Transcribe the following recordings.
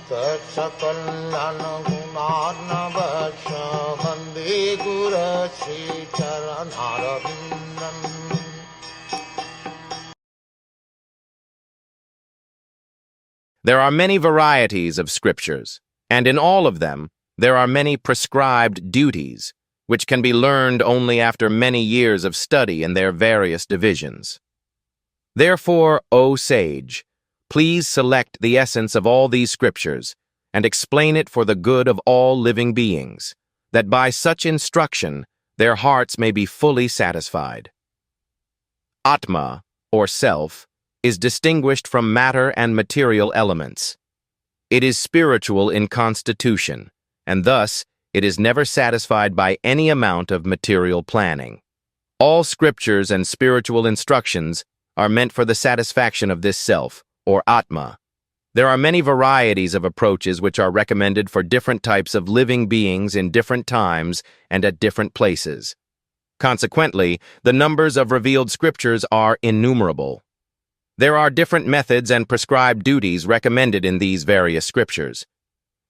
Sakalayan Gunarnavasya Vande Guru Sri Charanaravindan. There are many varieties of scriptures, and in all of them, there are many prescribed duties, which can be learned only after many years of study in their various divisions. Therefore, O sage, please select the essence of all these scriptures and explain it for the good of all living beings, that by such instruction their hearts may be fully satisfied. Atma, or self, is distinguished from matter and material elements. It is spiritual in constitution, and thus it is never satisfied by any amount of material planning. All scriptures and spiritual instructions are meant for the satisfaction of this self, or Atma. There are many varieties of approaches which are recommended for different types of living beings in different times and at different places. Consequently, the numbers of revealed scriptures are innumerable. There are different methods and prescribed duties recommended in these various scriptures.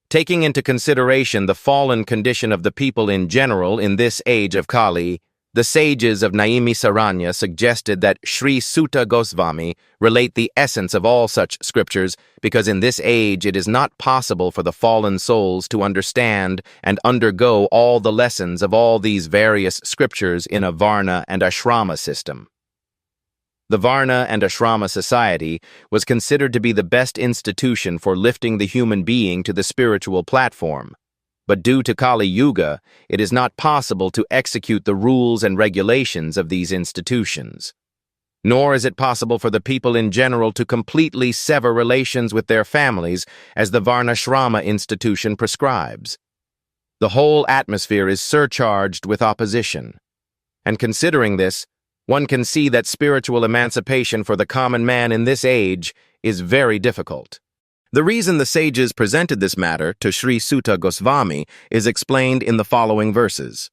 Taking into consideration the fallen condition of the people in general in this age of Kali, the sages of Naimisaranya suggested that Sri Sutta Goswami relate the essence of all such scriptures because in this age it is not possible for the fallen souls to understand and undergo all the lessons of all these various scriptures in a Varna and Ashrama system. The Varna and Ashrama society was considered to be the best institution for lifting the human being to the spiritual platform. But due to Kali Yuga, it is not possible to execute the rules and regulations of these institutions. Nor is it possible for the people in general to completely sever relations with their families as the Varnashrama institution prescribes. The whole atmosphere is surcharged with opposition. And considering this, one can see that spiritual emancipation for the common man in this age is very difficult. The reason the sages presented this matter to Sri Sutta Goswami is explained in the following verses.